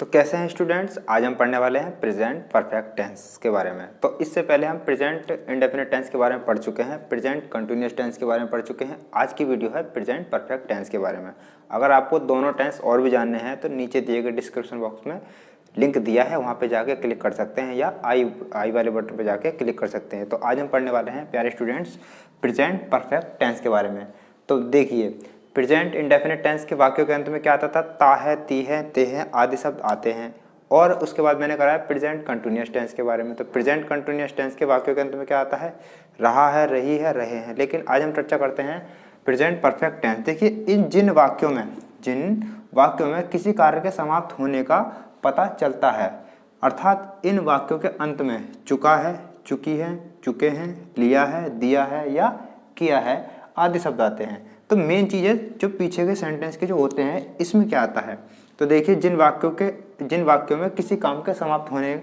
तो कैसे हैं स्टूडेंट्स, आज हम पढ़ने वाले हैं प्रेजेंट परफेक्ट टेंस के बारे में। तो इससे पहले हम प्रेजेंट इंडेफिनिट टेंस के बारे में पढ़ चुके हैं, प्रेजेंट कंटिन्यूअस टेंस के बारे में पढ़ चुके हैं। आज की वीडियो है प्रेजेंट परफेक्ट टेंस के बारे में। अगर आपको दोनों टेंस और भी जानने हैं तो नीचे दिए गए डिस्क्रिप्शन बॉक्स में लिंक दिया है, वहाँ पे जाके क्लिक कर सकते हैं या आई वाले बटन पे जाके क्लिक कर सकते हैं। तो आज हम पढ़ने वाले हैं प्यारे स्टूडेंट्स प्रेजेंट परफेक्ट टेंस के बारे में। तो देखिए, प्रेजेंट इंडेफिनिट टेंस के वाक्यों के अंत में क्या आता था, ता है, ती है, ते है आदि शब्द आते हैं। और उसके बाद मैंने कहा है प्रेजेंट कंटिन्यूअस टेंस के बारे में। तो प्रेजेंट कंटिन्यूअस टेंस के वाक्यों के अंत में क्या आता है, रहा है, रही है, रहे हैं। लेकिन आज हम चर्चा करते हैं प्रेजेंट परफेक्ट टेंस। देखिए, जिन वाक्यों में किसी कार्य के समाप्त होने का पता चलता है, अर्थात इन वाक्यों के अंत में चुका है, चुकी है, चुके हैं, लिया है, दिया है या किया है आदि शब्द आते हैं। तो मेन चीज़ें जो पीछे के सेंटेंस के जो होते हैं, इसमें क्या आता है, तो देखिए जिन वाक्यों में किसी काम के समाप्त होने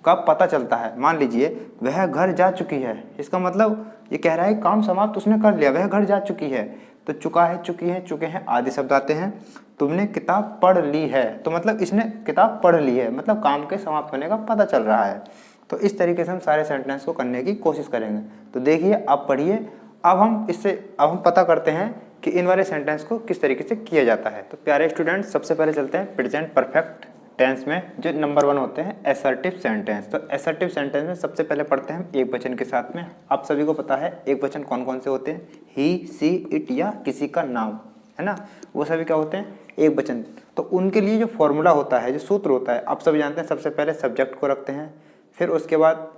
का पता चलता है। मान लीजिए वह घर जा चुकी है, इसका मतलब ये कह रहा है काम समाप्त उसने कर लिया, वह घर जा चुकी है। तो चुका है, चुकी है, चुके हैं आदि शब्द आते हैं। तुमने किताब पढ़ ली है, तो मतलब इसने किताब पढ़ ली है, मतलब काम के समाप्त होने का पता चल रहा है। तो इस तरीके से हम सारे सेंटेंस को करने की कोशिश करेंगे। तो देखिए, आप पढ़िए। अब हम पता करते हैं कि इन वाले सेंटेंस को किस तरीके से किया जाता है। तो प्यारे स्टूडेंट्स, सबसे पहले चलते हैं प्रेजेंट परफेक्ट टेंस में जो नंबर 1 होते हैं असर्टिव सेंटेंस। तो असर्टिव सेंटेंस में सबसे पहले पढ़ते हैं एक वचन के साथ में। आप सभी को पता है एक वचन कौन कौन से होते हैं, ही, सी, इट या किसी का नाम, है ना, वो सभी क्या होते हैं, एक वचन। तो उनके लिए जो फॉर्मूला होता है, जो सूत्र होता है, आप सभी जानते हैं। सबसे पहले सब्जेक्ट को रखते हैं, फिर उसके बाद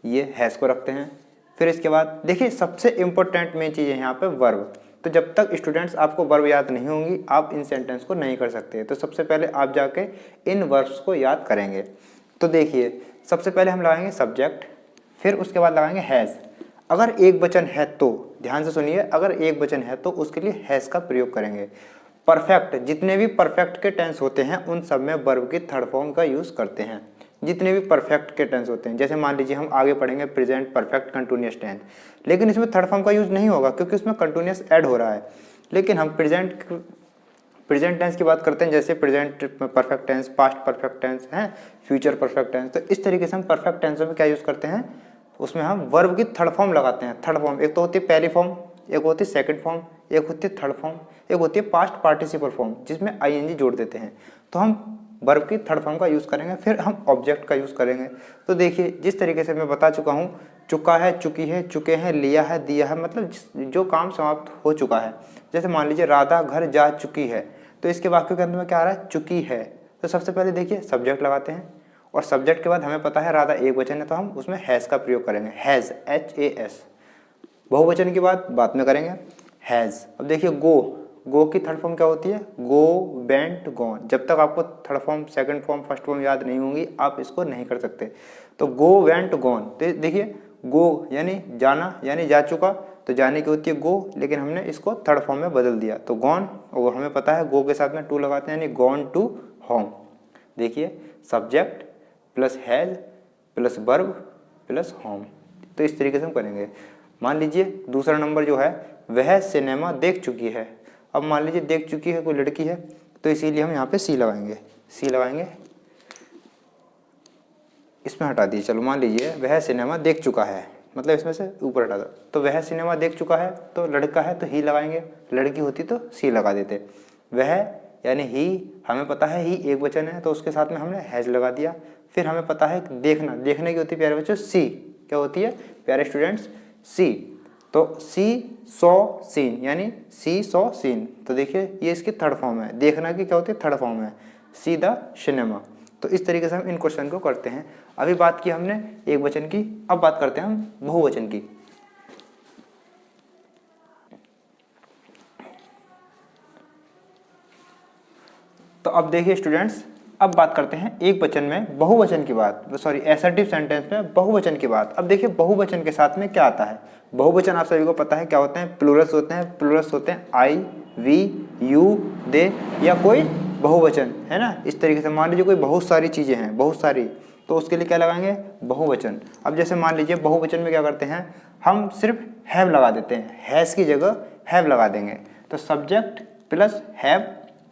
ये हैज को रखते हैं, फिर इसके बाद देखिए सबसे इंपॉर्टेंट मेन चीज़ है यहाँ पे वर्ब। तो जब तक स्टूडेंट्स आपको वर्ब याद नहीं होंगी, आप इन सेंटेंस को नहीं कर सकते। तो सबसे पहले आप जाके इन वर्ब्स को याद करेंगे। तो देखिए, सबसे पहले हम लगाएंगे सब्जेक्ट, फिर उसके बाद लगाएंगे हैज़। अगर एक वचन है तो ध्यान से सुनिए, अगर एक वचन है तो उसके लिए हैज़ का प्रयोग करेंगे। परफेक्ट, जितने भी परफेक्ट के टेंस होते हैं उन सब में वर्ब की थर्ड फॉर्म का यूज़ करते हैं। जितने भी परफेक्ट के टेंस होते हैं, जैसे मान लीजिए हम आगे पढ़ेंगे प्रेजेंट परफेक्ट कंटिन्यूअस टेंस, लेकिन इसमें थर्ड फॉर्म का यूज नहीं होगा क्योंकि उसमें कंटिन्यूअस ऐड हो रहा है। लेकिन हम प्रेजेंट टेंस की बात करते हैं, जैसे present perfect tense, past perfect tense है, फ्यूचर परफेक्ट टेंस। तो इस तरीके से हम परफेक्ट टेंसों में क्या यूज करते हैं, उसमें हम वर्ब की थर्ड फॉर्म लगाते हैं। थर्ड फॉर्म एक तो होती है पहली फॉर्म, एक होती है सेकंड फॉर्म, एक होती है थर्ड फॉर्म, एक होती है पास्ट पार्टिसिपल फॉर्म जिसमें आईएनजी जोड़ देते हैं। तो हम वर्ब की थर्ड फॉर्म का यूज़ करेंगे, फिर हम ऑब्जेक्ट का यूज़ करेंगे। तो देखिए, जिस तरीके से मैं बता चुका हूँ, चुका है, चुकी है, चुके हैं, लिया है, दिया है, मतलब जो काम समाप्त हो चुका है। जैसे मान लीजिए राधा घर जा चुकी है, तो इसके वाक्य के अंदर में क्या आ रहा है, चुकी है। तो सबसे पहले देखिए सब्जेक्ट लगाते हैं, और सब्जेक्ट के बाद हमें पता है राधा एक वचन है, तो हम उसमें हैज़ का प्रयोग करेंगे, हैज़, HAS। बहुवचन की बात बाद में करेंगे, हैज़। अब देखिए गो की थर्ड फॉर्म क्या होती है, गो, वेंट, गॉन। जब तक आपको third form, second form, first form याद नहीं होंगी, आप इसको नहीं कर सकते। तो गो, वेंट, गॉन। तो देखिए गो यानी जाना, यानी जा चुका, तो जाने की होती है गो, लेकिन हमने इसको थर्ड फॉर्म में बदल दिया तो गॉन। और हमें पता है गो के साथ में टू लगाते हैं, यानी गॉन टू होम। देखिए subject plus has plus verb plus home. तो इस तरीके से हम करेंगे। मान लीजिए दूसरा नंबर जो है, वह सिनेमा देख चुकी है। अब मान लीजिए देख चुकी है कोई लड़की है, तो इसीलिए हम यहाँ पे सी लगाएंगे, सी लगाएंगे, इसमें हटा दीजिए। चलो मान लीजिए वह सिनेमा देख चुका है, मतलब इसमें से ऊपर हटा दो। तो वह सिनेमा देख चुका है, तो लड़का है तो ही लगाएंगे, लड़की होती तो सी लगा देते। वह यानी ही, हमें पता है ही एक वचन है, तो उसके साथ में हमने हैज लगा दिया। फिर हमें पता है देखना, देखने की होती है प्यारे बच्चों सी, क्या होती है प्यारे स्टूडेंट्स, सी। तो सी सॉ सीन, यानी सी सॉ सीन। तो देखिए ये इसकी थर्ड फॉर्म है, देखना की क्या होती है थर्ड फॉर्म है, सी द सिनेमा। तो इस तरीके से हम इन क्वेश्चन को करते हैं। अभी बात की हमने एक वचन की, अब बात करते हैं हम बहुवचन की। तो अब देखिए स्टूडेंट्स, अब बात करते हैं एक वचन में बहुवचन की बात, सॉरी असर्टिव सेंटेंस में बहुवचन की बात। अब देखिए बहुवचन के साथ में क्या आता है, बहुवचन आप सभी को पता है क्या होते हैं, प्लूरल्स होते हैं। प्लूरल्स होते हैं आई, वी, यू, दे या कोई बहुवचन, है ना। इस तरीके से मान लीजिए कोई बहुत सारी चीज़ें हैं, बहुत सारी, तो उसके लिए क्या लगाएंगे, बहुवचन। अब जैसे मान लीजिए बहुवचन में क्या करते हैं, हम सिर्फ हैव लगा देते हैं, हैज़ की जगह हैव लगा देंगे। तो subject plus have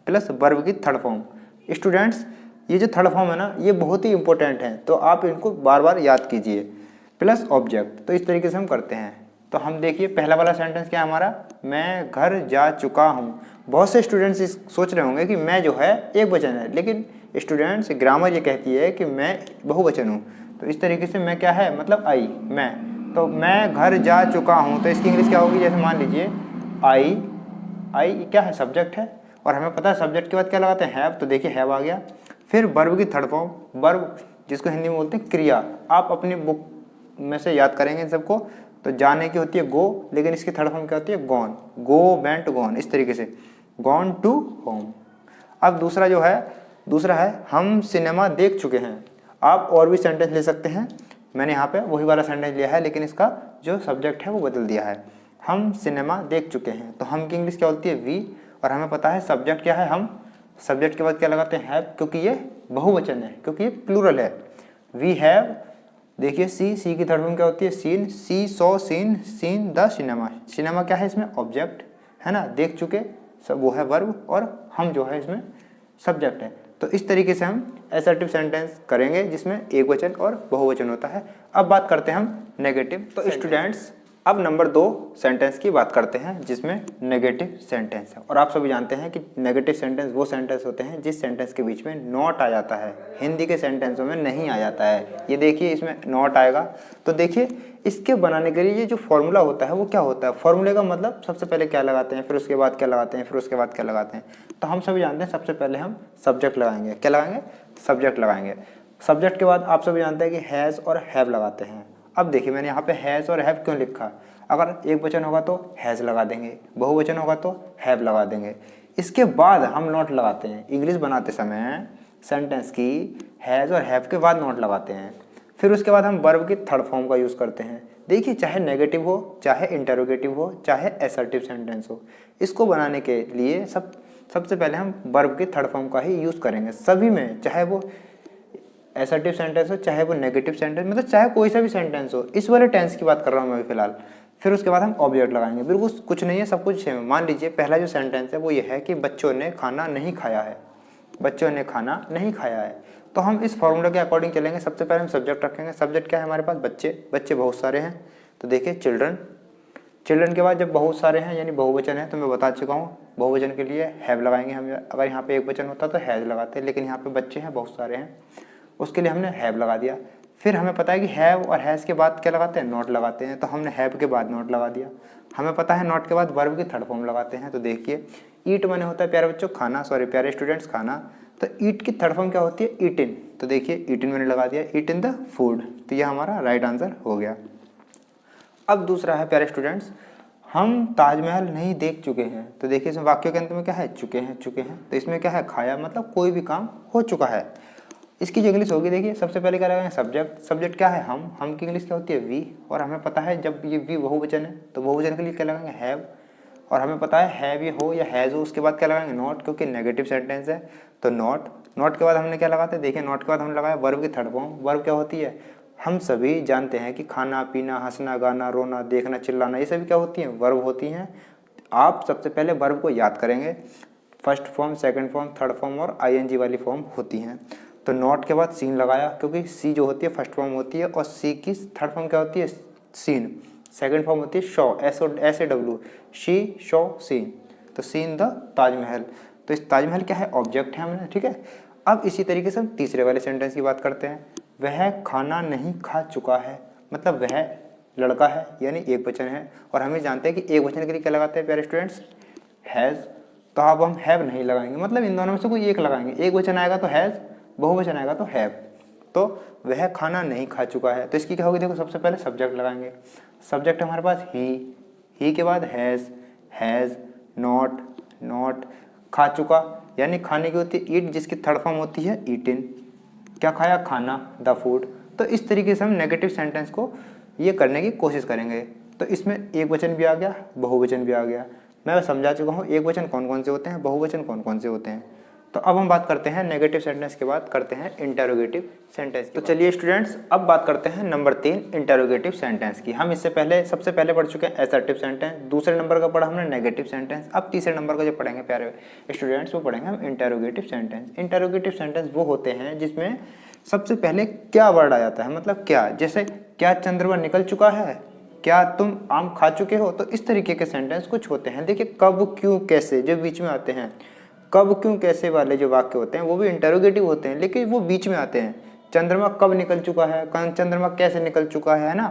plus verb की थर्ड फॉर्म। स्टूडेंट्स ये जो थर्ड फॉर्म है ना, ये बहुत ही इंपॉर्टेंट है, तो आप इनको बार बार याद कीजिए। प्लस ऑब्जेक्ट, तो इस तरीके से हम करते हैं। तो हम देखिए पहला वाला सेंटेंस क्या है हमारा, मैं घर जा चुका हूँ। बहुत से स्टूडेंट्स सोच रहे होंगे कि मैं जो है एक वचन है, लेकिन स्टूडेंट्स ग्रामर ये कहती है कि मैं बहुवचन हूँ। तो इस तरीके से मैं क्या है, मतलब आई, मैं, तो मैं घर जा चुका हूँ, तो इसकी इंग्लिश क्या होगी, जैसे मान लीजिए आई, आई क्या है, सब्जेक्ट है, और हमें पता है सब्जेक्ट के बाद क्या लगाते हैं, हैव, तो देखिए हैव आ गया। फिर वर्ब की थर्ड फॉर्म, वर्ब जिसको हिंदी में बोलते हैं क्रिया, आप अपनी बुक में से याद करेंगे इन सबको। तो जाने की होती है गो, लेकिन इसकी थर्ड फॉर्म क्या होती है, गॉन, गो वेंट गॉन, इस तरीके से गॉन टू होम। अब दूसरा जो है, दूसरा है हम सिनेमा देख चुके हैं। आप और भी सेंटेंस ले सकते हैं, मैंने यहाँ पे वही वाला सेंटेंस लिया है, लेकिन इसका जो सब्जेक्ट है वो बदल दिया है। हम सिनेमा देख चुके हैं, तो हम की इंग्लिश क्या होती है, वी, और हमें पता है सब्जेक्ट क्या है, हम, सब्जेक्ट के बाद क्या लगाते हैं, हैव, क्योंकि ये बहुवचन है, क्योंकि ये प्लूरल है। वी हैव, देखिए सी, सी की थर्ड फॉर्म क्या होती है, seen, see saw seen, seen the cinema. Cinema क्या है, इसमें ऑब्जेक्ट है ना, देख चुके सब वो है वर्ब, और हम जो है इसमें सब्जेक्ट है। तो इस तरीके से हम असर्टिव सेंटेंस करेंगे जिसमें एक वचन और बहुवचन होता है। अब बात करते हैं हम नेगेटिव। तो स्टूडेंट्स अब नंबर 2 सेंटेंस की बात करते हैं जिसमें नेगेटिव सेंटेंस है। और आप सभी जानते हैं कि नेगेटिव सेंटेंस वो सेंटेंस होते हैं जिस सेंटेंस के बीच में नॉट आ जाता है, हिंदी के सेंटेंसों में नहीं आ जाता है। ये देखिए इसमें नॉट आएगा, तो देखिए इसके बनाने के लिए ये जो फॉर्मूला होता है वो क्या होता है, फॉर्मूले का मतलब सबसे पहले क्या लगाते हैं, फिर उसके बाद क्या लगाते हैं, फिर उसके बाद क्या लगाते हैं। तो हम सभी जानते हैं सबसे पहले हम सब्जेक्ट लगाएंगे, क्या लगाएंगे, सब्जेक्ट लगाएंगे। सब्जेक्ट के बाद आप सभी जानते हैं कि हैज़ और हैव लगाते हैं। अब देखिए मैंने यहाँ पे हैज़ और हैव क्यों लिखा, अगर एक वचन होगा तो हैज़ लगा देंगे, बहुवचन होगा तो हैव लगा देंगे। इसके बाद हम नॉट लगाते हैं, इंग्लिश बनाते समय सेंटेंस की हैज़ और हैव के बाद नॉट लगाते हैं। फिर उसके बाद हम वर्ब की थर्ड फॉर्म का यूज़ करते हैं। देखिए चाहे नेगेटिव हो, चाहे इंटरोगेटिव हो, चाहे असर्टिव सेंटेंस हो, इसको बनाने के लिए सबसे पहले हम वर्ब की थर्ड फॉर्म का ही यूज़ करेंगे सभी में, चाहे वो असर्टिव सेंटेंस हो, चाहे वो नेगेटिव सेंटेंस, मतलब चाहे कोई सा भी सेंटेंस हो। इस वाले टेंस की बात कर रहा हूँ मैं अभी फिलहाल। फिर उसके बाद हम ऑब्जेक्ट लगाएंगे, बिल्कुल कुछ नहीं है, सब कुछ है। मान लीजिए पहला जो सेंटेंस है वो ये है कि बच्चों ने खाना नहीं खाया है, बच्चों ने खाना नहीं खाया है। तो हम इस फॉर्मूला के अकॉर्डिंग चलेंगे। सबसे पहले हम सब्जेक्ट रखेंगे, सब्जेक्ट क्या है हमारे पास, बच्चे, बच्चे बहुत सारे हैं, तो देखिए चिल्ड्रन। चिल्ड्रन के बाद जब बहुत सारे हैं यानी बहुवचन है, तो मैं बता चुका हूँ बहुवचन के लिए हैव लगाएंगे हम। अगर यहाँ पे एक वचन होता तो हैज लगाते, लेकिन यहाँ पे बच्चे हैं बहुत सारे हैं, उसके लिए हमने हैव लगा दिया। फिर हमें पता है कि हैव और हैज़ के बाद क्या लगाते हैं, नॉट लगाते हैं, तो हमने हैव के बाद नॉट लगा दिया। हमें पता है नॉट के बाद वर्ब की थर्ड फॉर्म लगाते हैं, तो देखिए ईट माने होता है प्यारे बच्चों खाना, सॉरी प्यारे स्टूडेंट्स खाना, तो ईट की थर्ड फॉर्म क्या होती है, ईट इन, तो देखिए ईट इन मैंने लगा दिया, ईट इन द फूड, तो ये हमारा राइट आंसर हो गया। अब दूसरा है प्यारे स्टूडेंट्स, हम ताजमहल नहीं देख चुके हैं, तो देखिए इसमें वाक्य के अंत में क्या है, चुके हैं, चुके हैं, तो इसमें क्या है, खाया, मतलब कोई भी काम हो चुका है। इसकी जो इंग्लिश होगी देखिए सबसे पहले क्या लगाएंगे, सब्जेक्ट, सब्जेक्ट क्या है, हम की इंग्लिश क्या होती है, वी, और हमें पता है जब ये वी बहुवचन है तो बहुवचन के लिए क्या लगाएंगे, हैव, और हमें पता है हैव ये हो या हैज़ हो, उसके बाद क्या लगाएंगे, नॉट, क्योंकि नेगेटिव सेंटेंस है तो नॉट। नॉट के बाद हमने क्या लगाते हैं, देखिए नॉट के बाद हमने लगाया वर्ब की थर्ड फॉर्म। वर्ब क्या होती है, हम सभी जानते हैं कि खाना पीना, हंसना, गाना, रोना, देखना, चिल्लाना, ये सभी क्या होती हैं, वर्ब होती हैं। आप सबसे पहले वर्ब को याद करेंगे, first form, second form, third form और आईएनजी वाली फॉर्म होती हैं। तो नॉट के बाद सीन लगाया, क्योंकि सी जो होती है फर्स्ट फॉर्म होती है, और सी की थर्ड फॉर्म क्या होती है, सीन, सेकंड फॉर्म होती है show, SAW, she show seen, तो सीन द ताजमहल। तो इस ताजमहल क्या है, ऑब्जेक्ट है हमने, ठीक है। अब इसी तरीके से हम तीसरे वाले सेंटेंस की बात करते हैं, वह खाना नहीं खा चुका है, मतलब वह लड़का है यानी एक वचन है, और हमें जानते हैं कि एक वचन के लिए क्या लगाते हैं प्यारे स्टूडेंट्स, हैज़, तो अब हम हैव नहीं लगाएंगे, मतलब इन दोनों में से कोई एक लगाएंगे, एक वचन आएगा तो हैज़, बहुवचन आएगा तो हैव। तो वह खाना नहीं खा चुका है, तो इसकी क्या होगी, देखो सबसे पहले सब्जेक्ट लगाएंगे, सब्जेक्ट हमारे पास ही के बाद हैज़, नॉट, नॉट, खा चुका यानी खाने की होती है ईट, जिसकी थर्ड फॉर्म होती है ईटिन, क्या खाया, खाना, द फूड। तो इस तरीके से हम नेगेटिव सेंटेंस को ये करने की कोशिश करेंगे। तो इसमें एक वचन भी आ गया, बहुवचन भी आ गया। मैं समझा चुका हूँ एक वचन कौन कौन से होते हैं, बहुवचन कौन कौन से होते हैं। तो अब हम बात करते हैं नेगेटिव सेंटेंस के बाद करते हैं इंटरोगेटिव सेंटेंस। तो चलिए स्टूडेंट्स, अब बात करते हैं नंबर 3 इंटरोगेटिव सेंटेंस की। हम इससे पहले सबसे पहले पढ़ चुके हैं असर्टिव सेंटेंस, दूसरे नंबर का पढ़ा हमने नेगेटिव सेंटेंस। अब तीसरे नंबर का जो पढ़ेंगे प्यारे स्टूडेंट्स, वो पढ़ेंगे हम इंटरोगेटिव सेंटेंस। इंटरोगेटिव सेंटेंस वो होते हैं जिसमें सबसे पहले क्या वर्ड आ जाता है, मतलब क्या, जैसे क्या चंद्रमा निकल चुका है, क्या तुम आम खा चुके हो। तो इस तरीके के सेंटेंस कुछ होते हैं। देखिए कब, क्यों, कैसे जो बीच में आते हैं, कब, क्यों, कैसे वाले जो वाक्य होते हैं वो भी इंटरोगेटिव होते हैं, लेकिन वो बीच में आते हैं। चंद्रमा कब निकल चुका है, चंद्रमा कैसे निकल चुका है ना,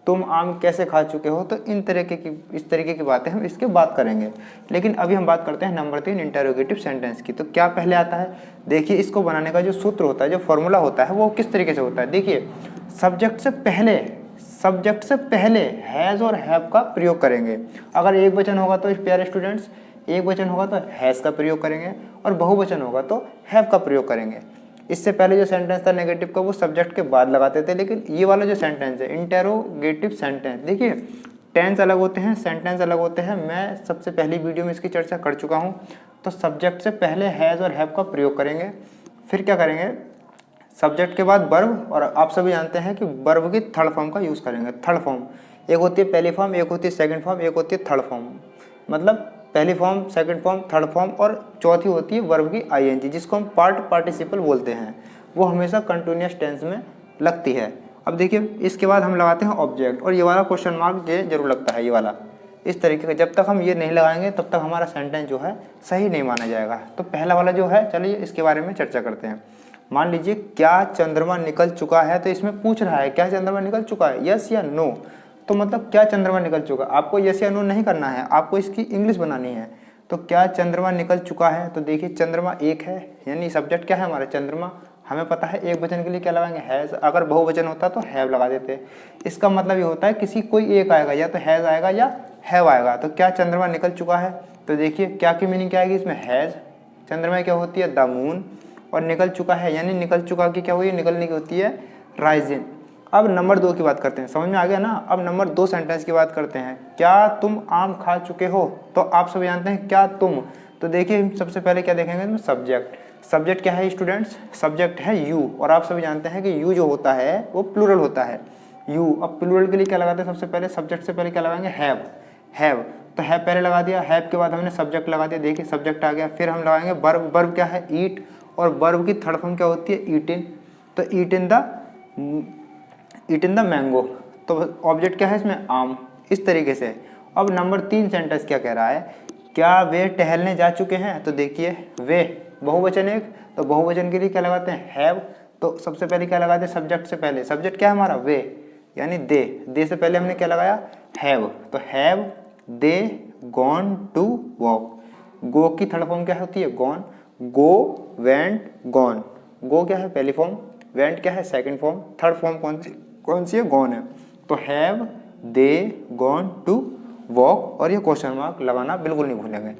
तुम आम कैसे खा चुके हो। तो इस तरीके की बातें हम इसके बात करेंगे। लेकिन अभी हम बात करते हैं नंबर 3 इंटरोगेटिव सेंटेंस की। तो क्या पहले आता है, देखिए इसको बनाने का जो सूत्र होता है, जो फॉर्मूला होता है, वो किस तरीके से होता है। देखिए सब्जेक्ट से पहले हैज़ और हैव का प्रयोग करेंगे। अगर एक वचन होगा तो प्यारे स्टूडेंट्स, एक वचन होगा तो हैज़ का प्रयोग करेंगे, और बहुवचन होगा तो हैव का प्रयोग करेंगे। इससे पहले जो सेंटेंस था नेगेटिव का, वो सब्जेक्ट के बाद लगाते थे, लेकिन ये वाला जो सेंटेंस है इंटरोगेटिव सेंटेंस, देखिए टेंस अलग होते हैं, सेंटेंस अलग होते हैं। मैं सबसे पहली वीडियो में इसकी चर्चा कर चुका हूँ। तो सब्जेक्ट से पहले हैज़ और हैव का प्रयोग करेंगे, फिर क्या करेंगे, सब्जेक्ट के बाद वर्ब, और आप सभी जानते हैं कि वर्ब की थर्ड फॉर्म का यूज़ करेंगे। थर्ड फॉर्म, एक होती है पहली फॉर्म, एक होती है सेकंड फॉर्म, एक होती है थर्ड फॉर्म। मतलब पहली form, second form, third form, और चौथी होती है वर्ब की आईएनजी, जिसको हम पार्टिसिपल बोलते हैं। वो हमेशा कंटिन्यूअस टेंस में लगती है। अब देखिए इसके बाद हम लगाते हैं ऑब्जेक्ट, और ये वाला क्वेश्चन मार्क ये जरूर लगता है, ये वाला इस तरीके का। जब तक हम ये नहीं लगाएंगे तब तक हमारा सेंटेंस जो है सही नहीं माना जाएगा। तो पहला वाला जो है, चलिए इसके बारे में चर्चा करते हैं। मान लीजिए क्या चंद्रमा निकल चुका है, तो इसमें पूछ रहा है क्या चंद्रमा निकल चुका है, यस या नो। तो मतलब क्या चंद्रमा निकल चुका, आपको यस या नो नहीं करना है, आपको इसकी इंग्लिश बनानी है। तो क्या चंद्रमा निकल चुका है, तो देखिए चंद्रमा एक है, यानी सब्जेक्ट क्या है हमारा चंद्रमा। हमें पता है एक वचन के लिए क्या लगाएंगे, हैज़। अगर बहुवचन होता तो हैव लगा देते। इसका मतलब ये होता है किसी कोई एक आएगा, या तो हैज़ आएगा या हैव आएगा। तो क्या चंद्रमा निकल चुका है, तो देखिए क्या की मीनिंग क्या आएगी इसमें, हैज़। चंद्रमा क्या होती है, द मून, और निकल चुका है यानी निकल चुका की क्या हुई, निकलने की होती है राइजिंग। अब नंबर 2 की बात करते हैं, समझ में आ गया ना। अब नंबर 2 सेंटेंस की बात करते हैं, क्या तुम आम खा चुके हो। तो आप सभी जानते हैं क्या तुम, तो देखिए सबसे पहले क्या देखेंगे इसमें, सब्जेक्ट। सब्जेक्ट क्या है स्टूडेंट्स, सब्जेक्ट है यू, और आप सभी जानते हैं कि यू जो होता है वो प्लूरल होता है, यू। अब प्लूरल के लिए क्या लगाते हैं, सबसे पहले सब्जेक्ट से पहले क्या लगाएंगे, हैव। तो हैव पहले लगा दिया, हैव के बाद हमने सब्जेक्ट लगा दिया, देखिए सब्जेक्ट आ गया। फिर हम लगाएंगे वर्ब, वर्ब क्या है, ईट, और वर्ब की थर्ड फॉर्म क्या होती है, ईटिन। तो ईट इन द मैंगो। तो ऑब्जेक्ट क्या है इसमें, आम। इस तरीके से। अब नंबर 3 सेंटेंस क्या कह रहा है, क्या वे टहलने जा चुके हैं। तो देखिए वे बहुवचन एक, तो बहुवचन के लिए क्या लगाते हैं, हैव। तो सबसे पहले क्या लगाते हैं, सब्जेक्ट से पहले, सब्जेक्ट क्या है हमारा, वे, यानी दे से पहले हमने क्या लगाया, हैव। तो have they gone to walk. Go की थर्ड फॉर्म क्या होती है, gone. Go, went, gone. Go क्या है पहली फॉर्म, वेंट क्या है सेकंड फॉर्म, थर्ड फॉर्म कौन सी है, गॉन है। तो have they gone to walk, और ये क्वेश्चन मार्क लगाना बिल्कुल नहीं भूलेंगे।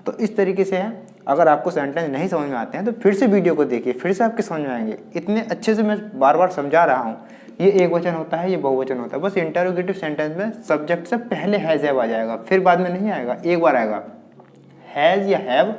तो इस तरीके से है। अगर आपको सेंटेंस नहीं समझ में आते हैं तो फिर से वीडियो को देखिए, फिर से आपके समझ में आएंगे। इतने अच्छे से मैं बार बार समझा रहा हूँ। ये एक वचन होता है, ये बहुवचन होता है। बस इंटरोगेटिव सेंटेंस में सब्जेक्ट से पहले हैज़ हैव आ जाएगा, फिर बाद में नहीं आएगा, एक बार आएगा। हैज़ या have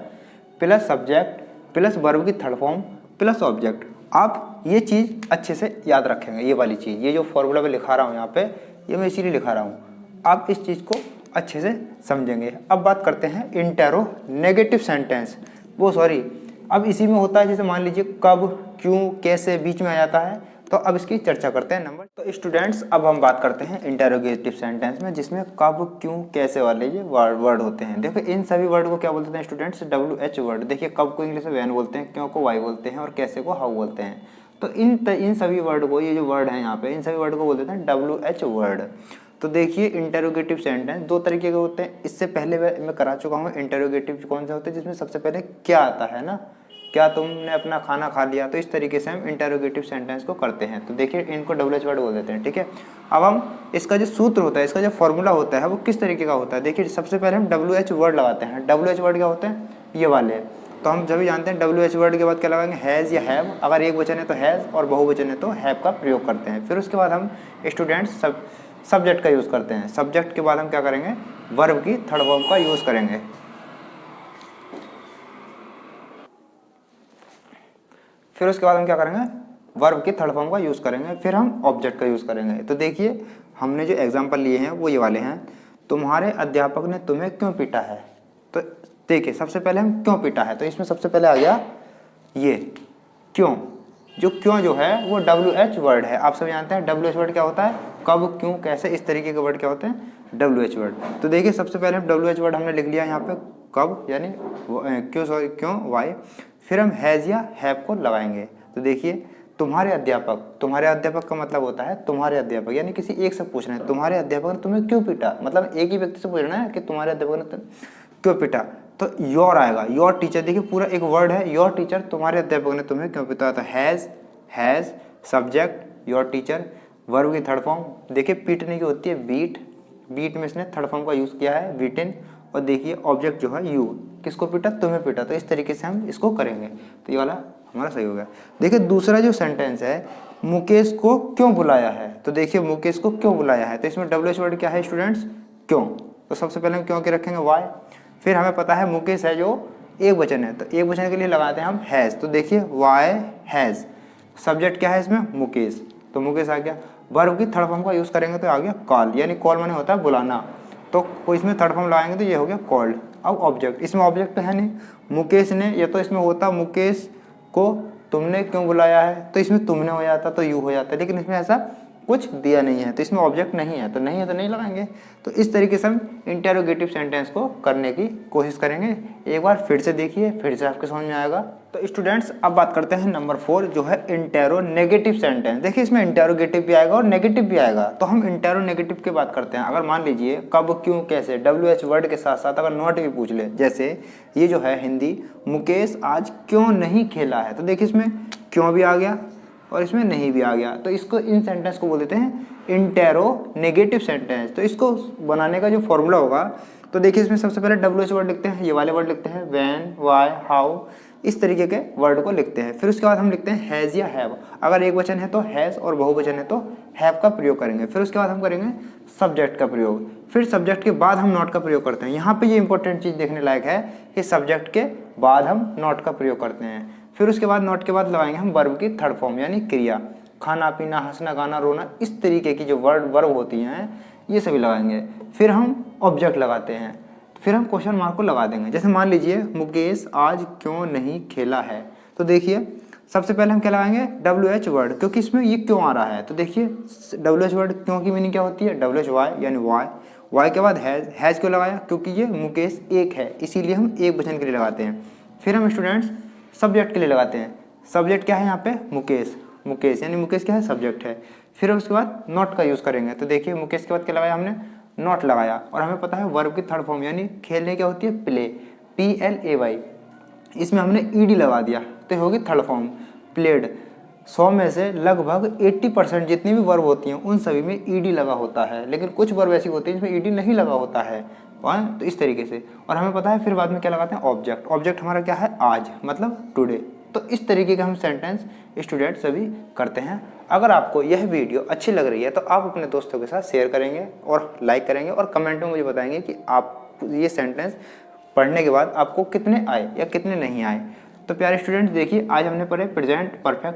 plus subject plus verb की थर्ड फॉर्म प्लस ऑब्जेक्ट। आप ये चीज़ अच्छे से याद रखेंगे, ये वाली चीज़, ये जो फॉर्मूला मैं लिखा रहा हूँ यहाँ पे, ये मैं इसीलिए लिखा रहा हूँ। आप इस चीज़ को अच्छे से समझेंगे। अब बात करते हैं इंटरोगेटिव सेंटेंस, वो सॉरी, अब इसी में होता है, जैसे मान लीजिए कब, क्यों, कैसे बीच में आ जाता है। तो अब इसकी चर्चा करते हैं नंबर। तो स्टूडेंट्स अब हम बात करते हैं इंटरोगेटिव सेंटेंस में, जिसमें कब, क्यों, कैसे वाले ये वर्ड होते हैं। देखो इन सभी वर्ड को क्या बोलते हैं स्टूडेंट्स, WH वर्ड। देखिए कब को इंग्लिश में वैन बोलते हैं, क्यों को वाई बोलते हैं, और कैसे को हाउ बोलते हैं। तो इन सभी वर्ड को, ये जो वर्ड है यहाँ पे, इन सभी वर्ड को बोल देते हैं WH वर्ड। तो देखिए इंटरोगेटिव सेंटेंस 2 तरीके के होते हैं। इससे पहले मैं करा चुका हूँ इंटरोगेटिव कौन से होते हैं, जिसमें सबसे पहले क्या आता है ना, क्या तुमने अपना खाना खा लिया। तो इस तरीके से हम इंटरोगेटिव सेंटेंस को करते हैं। तो देखिए इनको WH वर्ड बोल देते हैं, ठीक है। अब हम इसका जो सूत्र होता है, इसका जो फॉर्मूला होता है, वो किस तरीके का होता है। देखिए सबसे पहले हम WH वर्ड लगाते हैं। WH वर्ड क्या होते हैं, ये वाले। तो हम सभी जानते हैं WH वर्ड के बाद क्या लगाएंगे, हैज़ या हैव। अगर एक वचन है तो हैज़, और बहुवचन है तो हैव का प्रयोग करते हैं। फिर उसके बाद हम स्टूडेंट्स सब्जेक्ट का यूज़ करते हैं। सब्जेक्ट के बाद हम क्या करेंगे, वर्ब की थर्ड फॉर्म का यूज़ करेंगे। फिर उसके बाद हम क्या करेंगे, वर्ब की थर्ड फॉर्म का यूज़ करेंगे, फिर हम ऑब्जेक्ट का यूज़ करेंगे। तो देखिए हमने जो एग्जाम्पल लिए हैं वो ये वाले हैं, तुम्हारे अध्यापक ने तुम्हें क्यों पीटा है। तो देखिए सबसे पहले हम क्यों पीटा है, तो इसमें सबसे पहले आ गया ये क्यों। जो क्यों जो है वो WH वर्ड है। आप सब जानते हैं WH वर्ड क्या होता है, कब, क्यों, कैसे, इस तरीके के वर्ड क्या होते हैं, WH वर्ड। तो देखिए सबसे पहले हम WH वर्ड हमने लिख लिया यहाँ पे कब यानी क्यों, सॉरी क्यों, वाई। फिर हम हैज़ या हैव को लगाएंगे। तो देखिए तुम्हारे अध्यापक का मतलब होता है तुम्हारे अध्यापक, यानी किसी एक से पूछना है तुम्हारे अध्यापक ने तुम्हें क्यों पीटा, मतलब एक ही व्यक्ति से पूछना है कि तुम्हारे अध्यापक ने क्यों पीटा। तो योर आएगा, योर टीचर। देखिए पूरा एक वर्ड है, योर टीचर, तुम्हारे अध्यापक ने तुम्हें क्यों पीटा। तो has subject your teacher, verb की थर्ड फॉर्म देखिए पीटने की होती है बीट में इसने थर्ड फॉर्म का यूज़ किया है बीटन। और देखिए ऑब्जेक्ट जो है यू, किसको पीटा, तुम्हें पीटा। तो इस तरीके से हम इसको करेंगे। तो ये वाला हमारा सही हो गया। देखिए दूसरा जो सेंटेंस है, मुकेश को क्यों बुलाया है। तो देखिए मुकेश को क्यों बुलाया है, तो इसमें WH वर्ड क्या है स्टूडेंट्स, क्यों। तो सबसे पहले हम क्यों के रखेंगे वाई। फिर हमें पता है मुकेश है जो एक वचन है, तो एक वचन के लिए लगाते हैं हम हैज़। तो देखिए वाई हैज़, सब्जेक्ट क्या है इसमें, मुकेश, तो मुकेश आ गया। वर्ब की थर्ड फॉर्म का यूज़ करेंगे तो आ गया कॉल, यानी कॉल माने होता है बुलाना, तो इसमें थर्ड फॉर्म लगाएंगे तो ये हो गया कॉल्ड। अब ऑब्जेक्ट, इसमें ऑब्जेक्ट तो है नहीं, मुकेश ने, ये तो इसमें होता मुकेश को तुमने क्यों बुलाया है, तो इसमें तुमने हो जाता, तो यू हो जाता, लेकिन इसमें ऐसा कुछ दिया नहीं है, तो इसमें ऑब्जेक्ट नहीं है, तो नहीं लगाएंगे। तो इस तरीके से हम इंटेरोगेटिव सेंटेंस को करने की कोशिश करेंगे। एक बार फिर से देखिए, फिर से आपके समझ में आएगा। तो स्टूडेंट्स अब बात करते हैं नंबर 4 जो है इंटेरोनेगेटिव सेंटेंस। देखिए इसमें इंटेरोगेटिव भी आएगा और नेगेटिव भी आएगा, तो हम इंटेरोनेगेटिव की बात करते हैं। अगर मान लीजिए कब, क्यों, कैसे WH वर्ड के साथ साथ अगर नॉट भी पूछ ले, जैसे ये जो है हिंदी, मुकेश आज क्यों नहीं खेला है, तो देखिए इसमें क्यों भी आ गया और इसमें नहीं भी आ गया, तो इसको, इन सेंटेंस को बोल देते हैं इंटेरोनेगेटिव सेंटेंस। तो इसको बनाने का जो फॉर्मूला होगा, तो देखिए इसमें सबसे पहले WH वर्ड लिखते हैं, ये वाले वर्ड लिखते हैं व्हेन, व्हाई, हाउ, इस तरीके के वर्ड को लिखते हैं। फिर उसके बाद हम लिखते हैं हैज़ या हैव, अगर एक वचन है तो हैज़ और बहुवचन है तो हैव का प्रयोग करेंगे। फिर उसके बाद हम करेंगे सब्जेक्ट का प्रयोग, फिर सब्जेक्ट के बाद हम नॉट का प्रयोग करते हैं। यहाँ पे ये इंपॉर्टेंट चीज़ देखने लायक है कि सब्जेक्ट के बाद हम नॉट का प्रयोग करते हैं। फिर उसके बाद नॉट के बाद लगाएंगे हम वर्ब की थर्ड फॉर्म यानी क्रिया, खाना पीना, हंसना, गाना, रोना, इस तरीके की जो वर्ब होती हैं ये सभी लगाएंगे। फिर हम ऑब्जेक्ट लगाते हैं, फिर हम क्वेश्चन मार्क को लगा देंगे। जैसे मान लीजिए मुकेश आज क्यों नहीं खेला है, तो देखिए सबसे पहले हम क्या लगाएंगे WH वर्ड, क्योंकि इसमें ये क्यों आ रहा है। तो देखिए WH वर्ड क्यों की मीनिंग क्या होती है, WHY यानी वाई के बाद हैज़ क्यों लगाया, क्योंकि ये मुकेश एक है, इसीलिए हम एक वचन के लिए लगाते हैं। फिर हम स्टूडेंट्स सब्जेक्ट के लिए लगाते हैं, सब्जेक्ट क्या है यहाँ पे, मुकेश यानी मुकेश क्या है, सब्जेक्ट है। फिर उसके बाद नॉट का यूज़ करेंगे, तो देखिए मुकेश के बाद क्या लगाया हमने, नॉट लगाया। और हमें पता है वर्ब की थर्ड फॉर्म यानी खेलने क्या होती है, प्ले, PLAY, इसमें हमने ED लगा दिया तो होगी थर्ड फॉर्म प्लेड। 100 में से लगभग 80% जितनी भी वर्ब होती हैं उन सभी में ED लगा होता है, लेकिन कुछ वर्ब ऐसी होती है जिसमें ED नहीं लगा होता है, तो इस तरीके से। और हमें पता है फिर बाद में क्या लगाते हैं, ऑब्जेक्ट हमारा क्या है, आज, मतलब टुडे। तो इस तरीके के हम सेंटेंस स्टूडेंट सभी करते हैं। अगर आपको यह वीडियो अच्छी लग रही है तो आप अपने दोस्तों के साथ शेयर करेंगे और लाइक करेंगे और कमेंट में मुझे बताएंगे कि आप ये सेंटेंस पढ़ने के बाद आपको कितने आए या कितने नहीं आए। तो प्यारे स्टूडेंट्स देखिए आज हमने पढ़े प्रेजेंट परफेक्ट